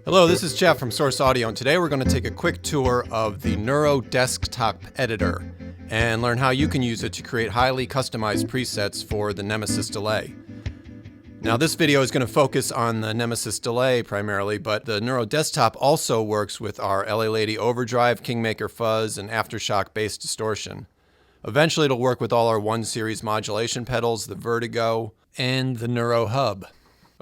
Hello, this is Jeff from Source Audio, and today we're going to take a quick tour of the Neuro Desktop Editor and learn how you can use it to create highly customized presets for the Nemesis Delay. Now, this video is going to focus on the Nemesis Delay primarily, but the Neuro Desktop also works with our LA Lady Overdrive, Kingmaker Fuzz, and Aftershock Bass Distortion. Eventually, it'll work with all our 1 series modulation pedals, the Vertigo, and the Neuro Hub.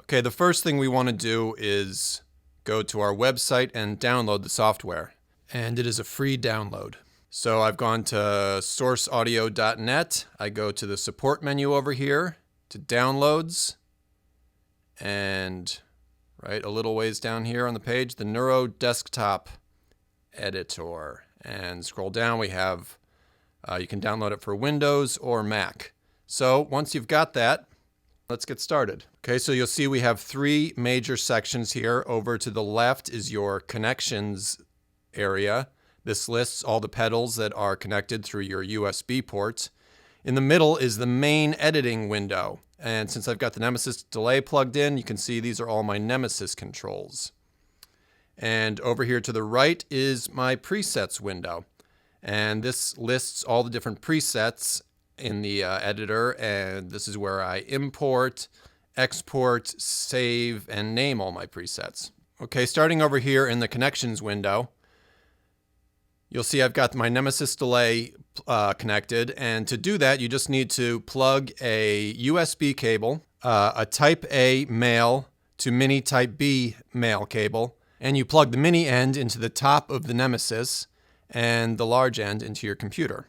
Okay, the first thing we want to do is go to our website and download the software. And it is a free download. So I've gone to sourceaudio.net. I go to the support menu over here, to downloads, and right a little ways down here on the page, the Neuro Desktop Editor. And scroll down, we have, you can download it for Windows or Mac. So once you've got that, let's get started. Okay, so you'll see we have 3 major sections here. Over to the left is your connections area. This lists all the pedals that are connected through your USB port. In the middle is the main editing window. And since I've got the Nemesis Delay plugged in, you can see these are all my Nemesis controls. And over here to the right is my presets window. And this lists all the different presets in the editor, and this is where I import, export, save, and name all my presets. Okay, starting over here in the connections window, you'll see I've got my Nemesis Delay connected, and to do that you just need to plug a USB cable, a Type A male to Mini Type B male cable, and you plug the mini end into the top of the Nemesis and the large end into your computer.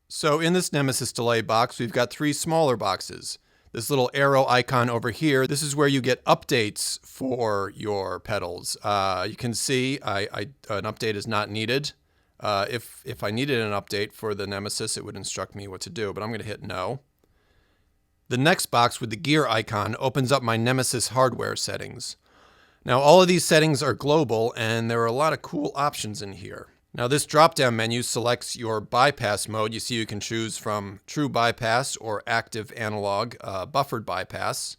So in this Nemesis Delay box, we've got 3 smaller boxes. This little arrow icon over here, this is where you get updates for your pedals. You can see an update is not needed. If I needed an update for the Nemesis, it would instruct me what to do, but I'm going to hit no. The next box with the gear icon opens up my Nemesis hardware settings. Now all of these settings are global, and there are a lot of cool options in here. Now this drop-down menu selects your bypass mode. You see you can choose from true bypass or active analog buffered bypass.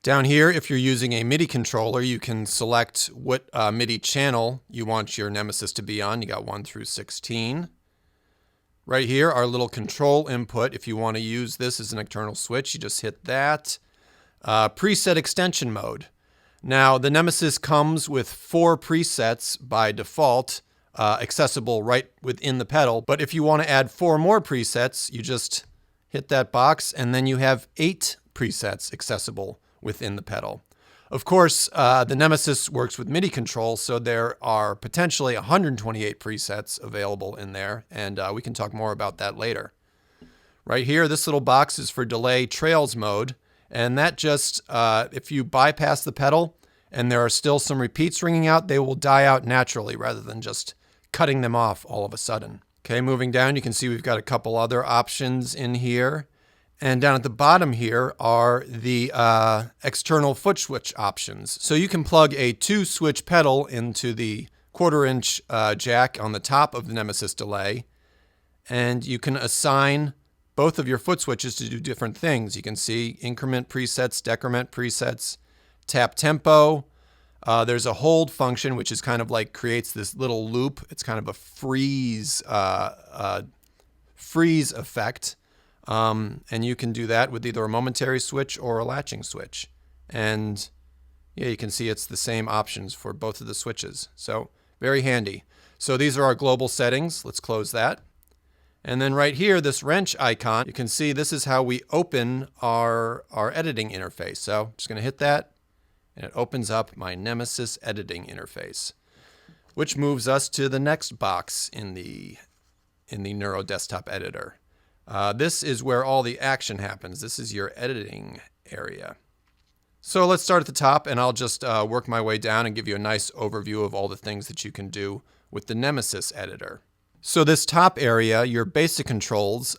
Down here, if you're using a MIDI controller, you can select what MIDI channel you want your Nemesis to be on. You got 1 through 16. Right here, our little control input. If you want to use this as an external switch, you just hit that. Preset extension mode. Now the Nemesis comes with 4 presets by default, accessible right within the pedal. But if you want to add 4 more presets, you just hit that box, and then you have 8 presets accessible within the pedal. Of course, the Nemesis works with MIDI control, so there are potentially 128 presets available in there, and we can talk more about that later. Right here, this little box is for delay trails mode, and that just, if you bypass the pedal and there are still some repeats ringing out, they will die out naturally rather than just cutting them off all of a sudden. Okay, moving down, you can see we've got a couple other options in here. And down at the bottom here are the external foot switch options. So you can plug a 2-switch pedal into the 1/4-inch jack on the top of the Nemesis Delay, and you can assign both of your foot switches to do different things. You can see increment presets, decrement presets, tap tempo. There's a hold function, which is kind of like creates this little loop. It's kind of a freeze effect. And you can do that with either a momentary switch or a latching switch. And yeah, you can see it's the same options for both of the switches. So very handy. So these are our global settings. Let's close that. And then right here, this wrench icon, you can see this is how we open our editing interface. So I'm just going to hit that, and it opens up my Nemesis editing interface, which moves us to the next box in the Neuro Desktop Editor. This is where all the action happens. This is your editing area. So let's start at the top, and I'll just work my way down and give you a nice overview of all the things that you can do with the Nemesis editor. So this top area, your basic controls,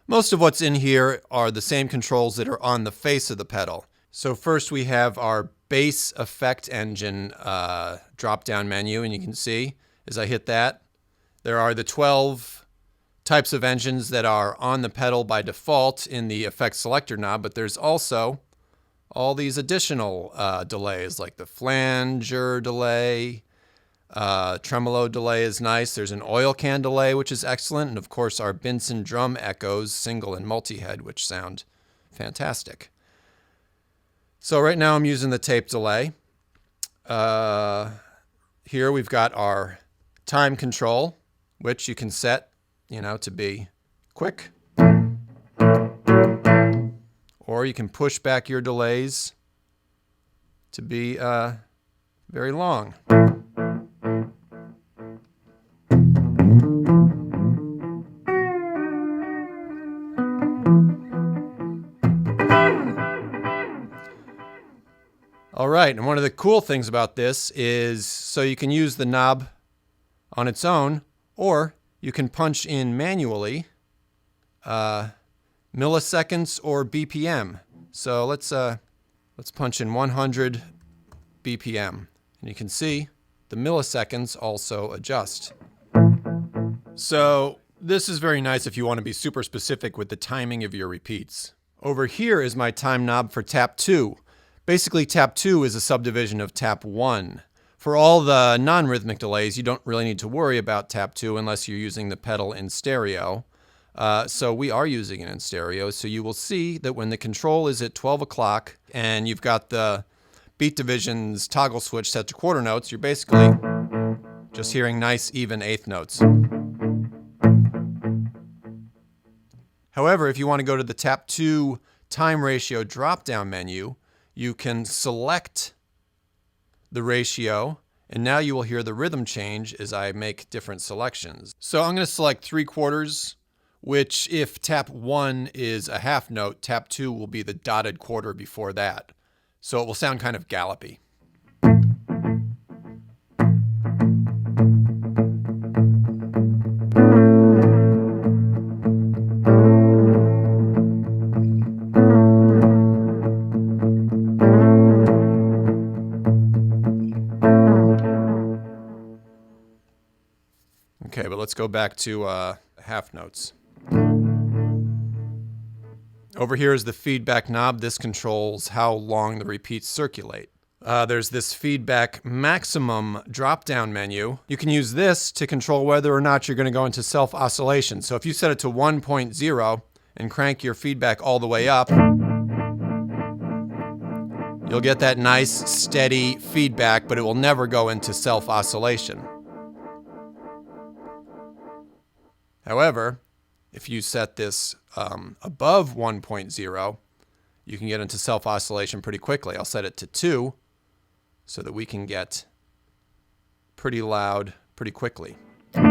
most of what's in here are the same controls that are on the face of the pedal. So first we have our bass effect engine drop-down menu, and you can see as I hit that, there are the 12 types of engines that are on the pedal by default in the effect selector knob, but there's also all these additional delays like the flanger delay, tremolo delay is nice. There's an oil can delay, which is excellent. And of course our Binson drum echoes, single and multi-head, which sound fantastic. So right now I'm using the tape delay. Here we've got our time control, which you can set, to be quick. Or you can push back your delays to be very long. All right, and one of the cool things about this is so you can use the knob on its own, or you can punch in manually milliseconds or BPM. So let's punch in 100 BPM, and you can see the milliseconds also adjust. So this is very nice if you want to be super specific with the timing of your repeats. Over here is my time knob for tap 2. Basically, tap 2 is a subdivision of tap 1. For all the non-rhythmic delays, you don't really need to worry about tap 2 unless you're using the pedal in stereo. So we are using it in stereo, so you will see that when the control is at 12 o'clock and you've got the beat division's toggle switch set to quarter notes, you're basically just hearing nice, even eighth notes. However, if you want to go to the tap 2 time ratio drop-down menu, you can select the ratio, and now you will hear the rhythm change as I make different selections. So I'm going to select 3/4, which if tap 1 is a half note, tap 2 will be the dotted quarter before that. So it will sound kind of gallopy. Okay, but let's go back to half notes. Over here is the feedback knob. This controls how long the repeats circulate. There's this feedback maximum drop-down menu. You can use this to control whether or not you're going to go into self-oscillation. So if you set it to 1.0 and crank your feedback all the way up, you'll get that nice, steady feedback, but it will never go into self-oscillation. However, if you set this above 1.0, you can get into self-oscillation pretty quickly. I'll set it to 2 so that we can get pretty loud pretty quickly. There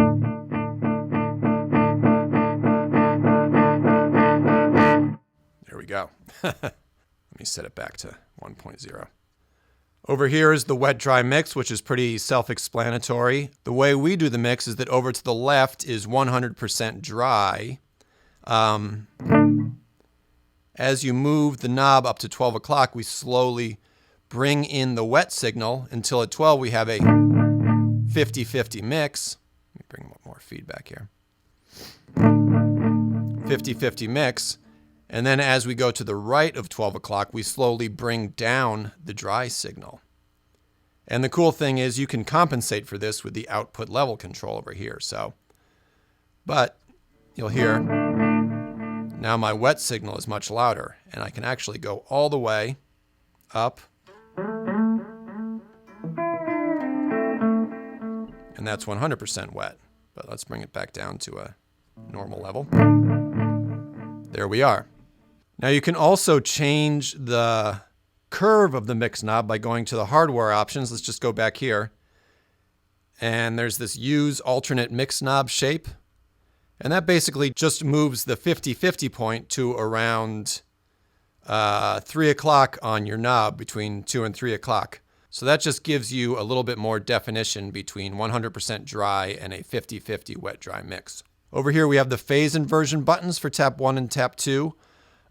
we go. Let me set it back to 1.0. Over here is the wet-dry mix, which is pretty self-explanatory. The way we do the mix is that over to the left is 100% dry. As you move the knob up to 12 o'clock, we slowly bring in the wet signal until at 12 we have a 50-50 mix. Let me bring more feedback here. 50-50 mix. And then as we go to the right of 12 o'clock, we slowly bring down the dry signal. And the cool thing is you can compensate for this with the output level control over here. But you'll hear now my wet signal is much louder, and I can actually go all the way up. And that's 100% wet. But let's bring it back down to a normal level. There we are. Now you can also change the curve of the mix knob by going to the hardware options. Let's just go back here. And there's this use alternate mix knob shape. And that basically just moves the 50-50 point to around 3 o'clock on your knob, between 2 and 3 o'clock. So that just gives you a little bit more definition between 100% dry and a 50-50 wet-dry mix. Over here we have the phase inversion buttons for tap 1 and tap 2.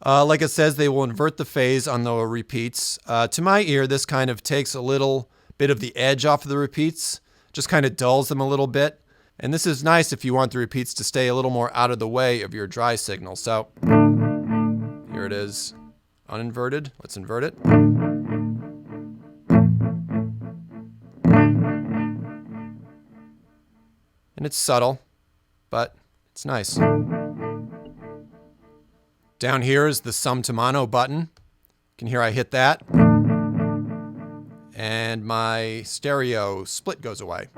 Like it says, they will invert the phase on the repeats. To my ear, this kind of takes a little bit of the edge off of the repeats, just kind of dulls them a little bit. And this is nice if you want the repeats to stay a little more out of the way of your dry signal. So here it is, uninverted. Let's invert it. And it's subtle, but it's nice. Down here is the sum to mono button. You can hear I hit that. And my stereo split goes away.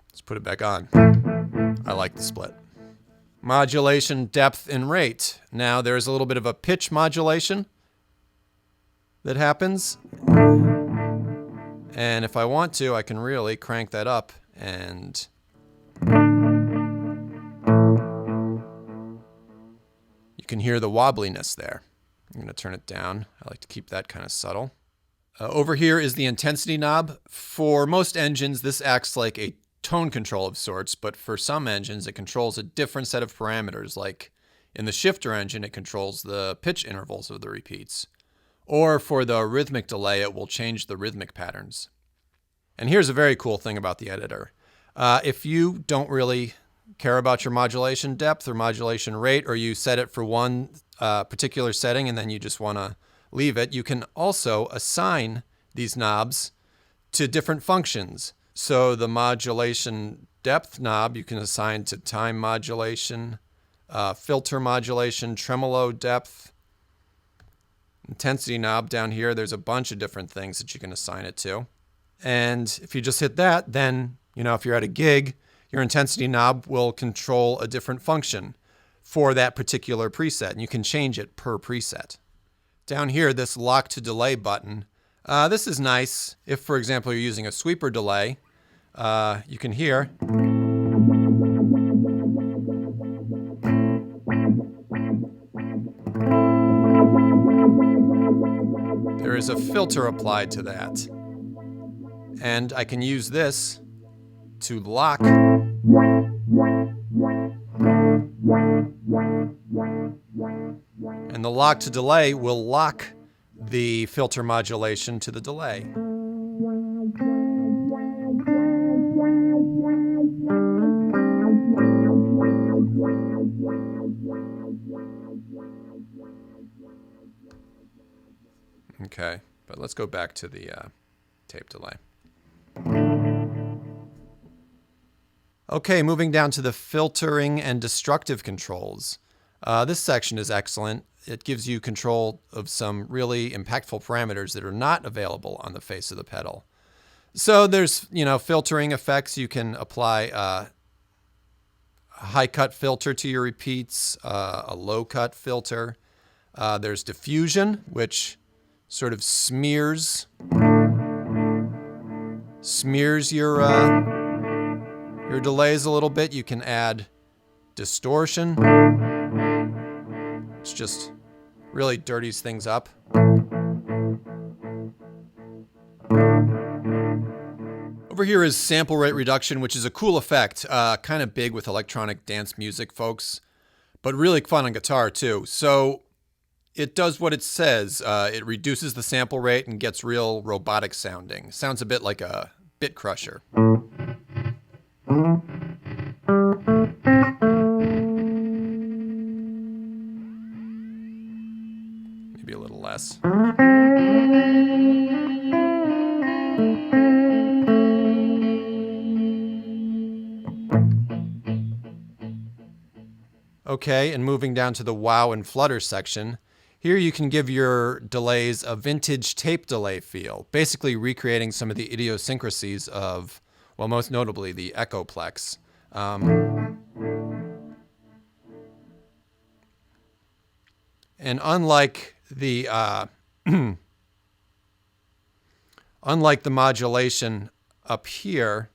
Let's put it back on. I like the split. Modulation, depth, and rate. Now there's a little bit of a pitch modulation that happens. And if I want to, I can really crank that up and you can hear the wobbliness there. I'm going to turn it down. I like to keep that kind of subtle. Over here is the intensity knob. For most engines, this acts like a tone control of sorts, but for some engines, it controls a different set of parameters. Like in the shifter engine, it controls the pitch intervals of the repeats. Or for the rhythmic delay, it will change the rhythmic patterns. And here's a very cool thing about the editor. If you don't really care about your modulation depth or modulation rate, or you set it for one particular setting and then you just want to leave it, you can also assign these knobs to different functions. So the modulation depth knob you can assign to time modulation, filter modulation, tremolo depth. Intensity knob down here, there's a bunch of different things that you can assign it to. And if you just hit that, then, if you're at a gig, your intensity knob will control a different function for that particular preset, and you can change it per preset. Down here, this lock to delay button, this is nice. If, for example, you're using a sweeper delay, you can hear there is a filter applied to that. And I can use this to lock and the lock to delay will lock the filter modulation to the delay. Okay, but let's go back to the tape delay. Okay, moving down to the filtering and destructive controls. This section is excellent. It gives you control of some really impactful parameters that are not available on the face of the pedal. So there's, filtering effects. You can apply a high cut filter to your repeats, a low cut filter. There's diffusion, which sort of smears your delays a little bit. You can add distortion. It's just really dirties things up. Over here is sample rate reduction, which is a cool effect, kind of big with electronic dance music folks, but really fun on guitar too. So it does what it says. It reduces the sample rate and gets real robotic sounding. Sounds a bit like a bit crusher. Maybe a little less. Okay, and moving down to the wow and Flutter section, here you can give your delays a vintage tape delay feel, basically recreating some of the idiosyncrasies of, well, most notably the echoplex. And unlike the modulation up here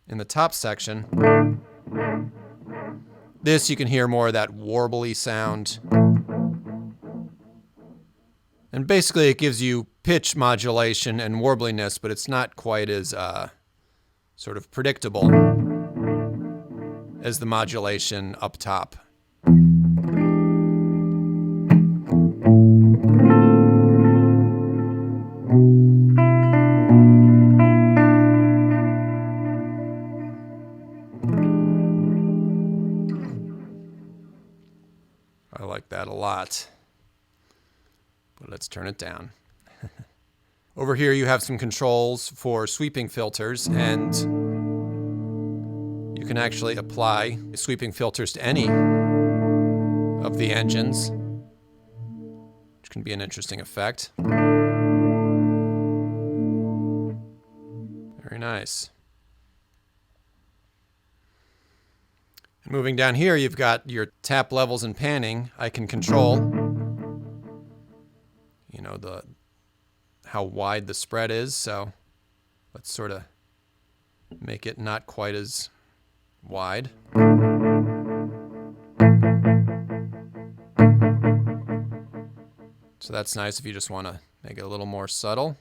in the top section, this you can hear more of that warbly sound. And basically it gives you pitch modulation and warbliness, but it's not quite as sort of predictable as the modulation up top. I like that a lot. But let's turn it down. Over here you have some controls for sweeping filters, and you can actually apply sweeping filters to any of the engines, which can be an interesting effect. Very nice. And moving down here, you've got your tap levels and panning. I can control, you know, how wide the spread is, so let's sort of make it not quite as wide. So that's nice if you just want to make it a little more subtle.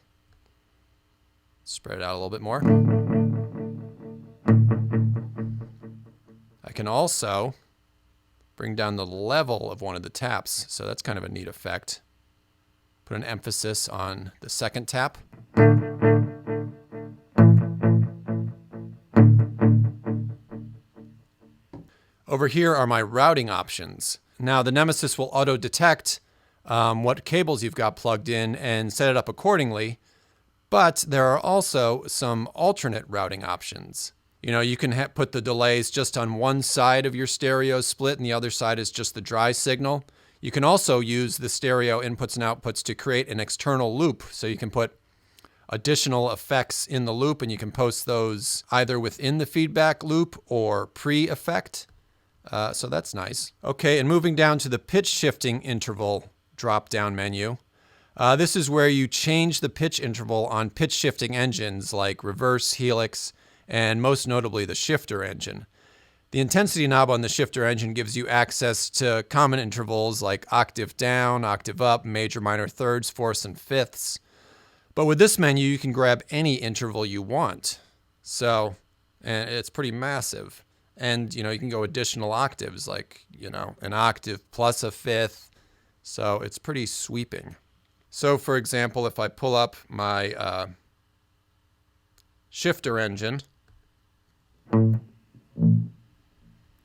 Spread it out a little bit more. I can also bring down the level of one of the taps, so that's kind of a neat effect. Put an emphasis on the second tap. Over here are my routing options. Now the Nemesis will auto-detect what cables you've got plugged in and set it up accordingly, but there are also some alternate routing options. You know, you can put the delays just on one side of your stereo split and the other side is just the dry signal. You can also use the stereo inputs and outputs to create an external loop. So you can put additional effects in the loop and you can post those either within the feedback loop or pre-effect. So that's nice. Okay, and moving down to the pitch shifting interval drop-down menu. This is where you change the pitch interval on pitch shifting engines like reverse, helix, and most notably the shifter engine. The intensity knob on the shifter engine gives you access to common intervals like octave down, octave up, major, minor thirds, fourths, and fifths. But with this menu, you can grab any interval you want. So, and it's pretty massive. And, you know, you can go additional octaves like, you know, an octave plus a fifth. So it's pretty sweeping. So, for example, if I pull up my shifter engine,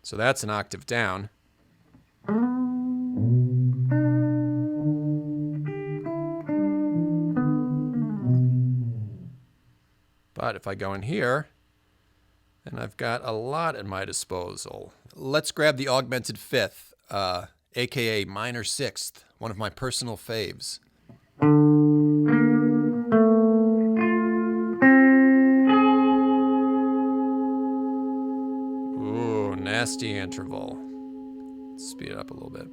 so that's an octave down. But if I go in here, then I've got a lot at my disposal. Let's grab the augmented fifth, aka minor sixth, one of my personal faves. Ooh, nasty interval. Let's speed it up a little bit.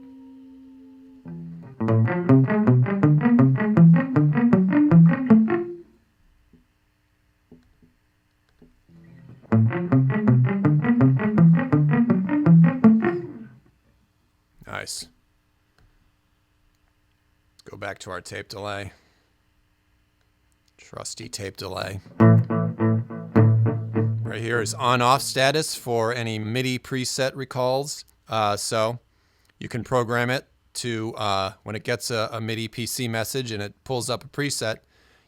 Nice. Let's go back to our tape delay. Trusty tape delay. Right here is on-off status for any MIDI preset recalls. So you can program it to, when it gets a MIDI PC message and it pulls up a preset,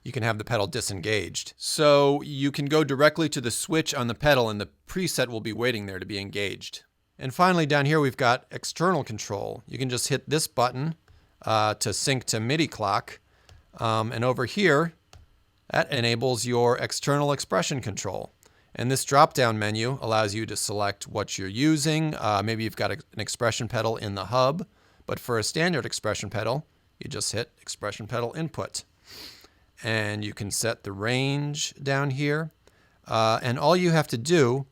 you can have the pedal disengaged. So you can go directly to the switch on the pedal and the preset will be waiting there to be engaged. And finally down here we've got external control. You can just hit this button to sync to MIDI clock. And over here, that enables your external expression control. And this drop-down menu allows you to select what you're using. Maybe you've got an expression pedal in the hub, but for a standard expression pedal, you just hit expression pedal input. And you can set the range down here. And all you have to do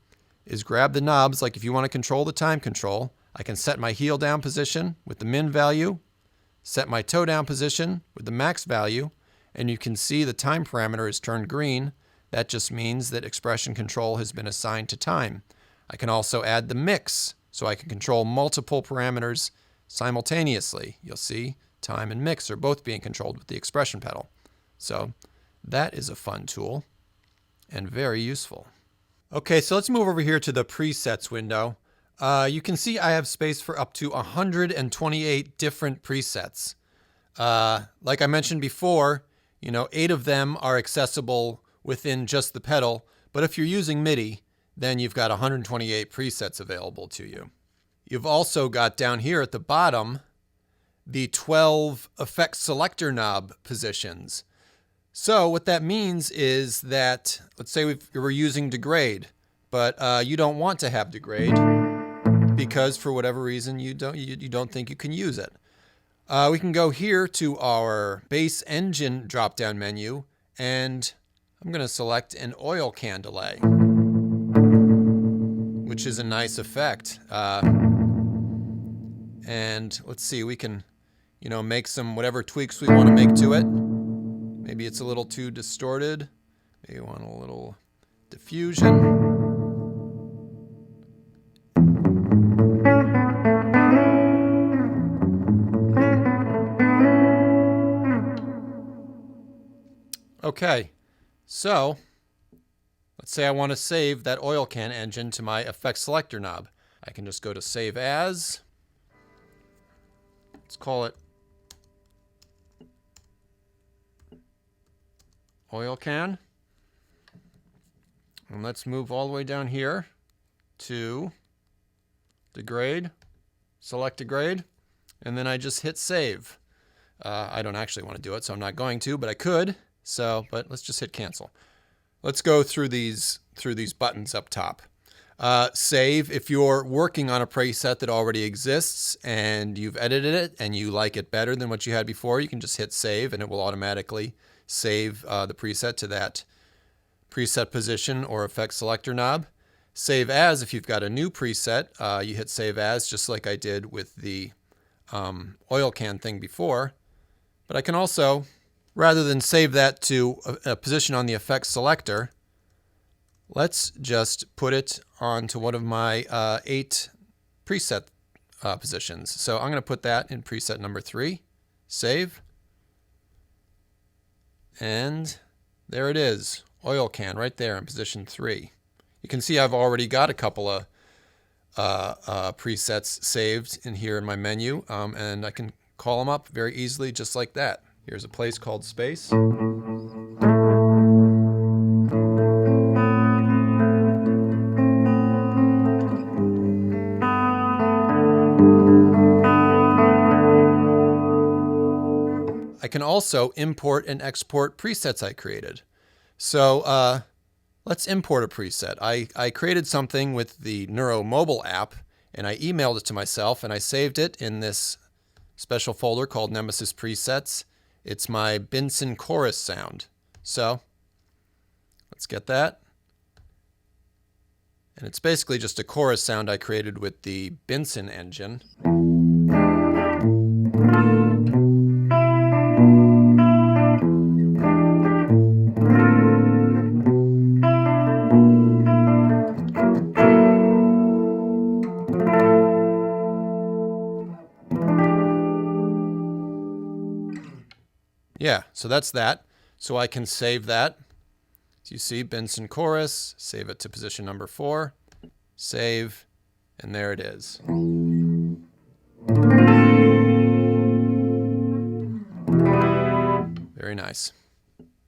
is grab the knobs. Like if you want to control the time control, I can set my heel down position with the min value, set my toe down position with the max value, and you can see the time parameter is turned green. That just means that expression control has been assigned to time. I can also add the mix, so I can control multiple parameters simultaneously. You'll see time and mix are both being controlled with the expression pedal. So that is a fun tool and very useful. Okay, so let's move over here to the presets window. You can see I have space for up to 128 different presets. Like I mentioned before, 8 of them are accessible within just the pedal. But if you're using MIDI, then you've got 128 presets available to you. You've also got down here at the bottom the 12 effect selector knob positions. So what that means is that, let's say we're using degrade, but you don't want to have degrade because for whatever reason you don't think you can use it. We can go here to our bass engine drop-down menu, and I'm going to select an oil can delay, which is a nice effect. And let's see, we can, make some whatever tweaks we want to make to it. Maybe it's a little too distorted. Maybe you want a little diffusion. Okay, so let's say I want to save that oil can engine to my effect selector knob. I can just go to Save As. Let's call it oil can. And let's move all the way down here to degrade, select degrade, and then I just hit save. I don't actually want to do it, so I'm not going to, but I could. But let's just hit cancel. Let's go through these buttons up top. Save, if you're working on a preset that already exists and you've edited it and you like it better than what you had before, you can just hit save and it will automatically save the preset to that preset position or effect selector knob. Save as, if you've got a new preset, you hit save as just like I did with the oil can thing before. But I can also, rather than save that to a position on the effect selector, let's just put it onto one of my 8 preset positions. So I'm going to put that in preset number 3, save, and there it is, oil can right there in position 3. You can see I've already got a couple of presets saved in here in my menu, and I can call them up very easily just like that. Here's a place called space. I can also import and export presets I created. So let's import a preset. I created something with the Neuro mobile app, and I emailed it to myself, and I saved it in this special folder called Nemesis Presets. It's my Benson chorus sound. So let's get that. And it's basically just a chorus sound I created with the Benson engine. Yeah, so that's that. So I can save that. As you see, Benson chorus, save it to position number 4, save, and there it is. Very nice.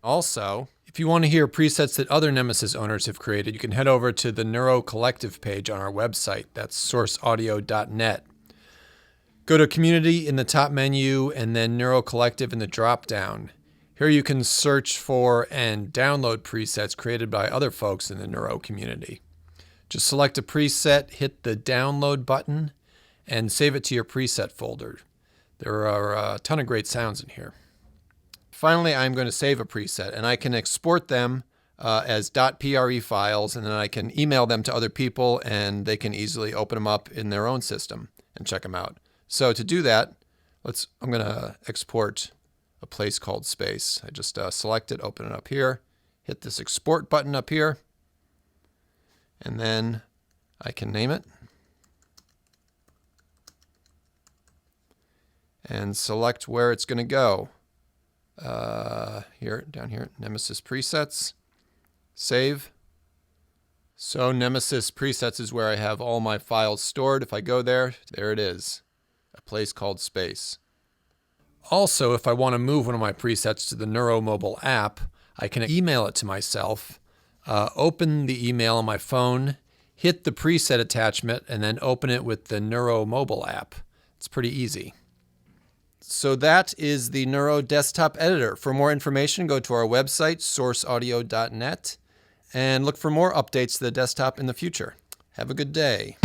Also, if you want to hear presets that other Nemesis owners have created, you can head over to the Neuro Collective page on our website. That's sourceaudio.net. Go to Community in the top menu and then Neuro Collective in the drop-down. Here you can search for and download presets created by other folks in the Neuro community. Just select a preset, hit the download button, and save it to your preset folder. There are a ton of great sounds in here. Finally, I'm going to save a preset, and I can export them as .pre files, and then I can email them to other people, and they can easily open them up in their own system and check them out. So to do that, I'm going to export a place called space. I just select it, open it up here, hit this export button up here, and then I can name it and select where it's going to go. Down here, Nemesis Presets, save. So Nemesis Presets is where I have all my files stored. If I go there, there it is, a place called space. Also, if I want to move one of my presets to the Neuro mobile app, I can email it to myself, open the email on my phone, hit the preset attachment, and then open it with the Neuro mobile app. It's pretty easy. So that is the Neuro Desktop Editor. For more information, go to our website, sourceaudio.net, and look for more updates to the desktop in the future. Have a good day.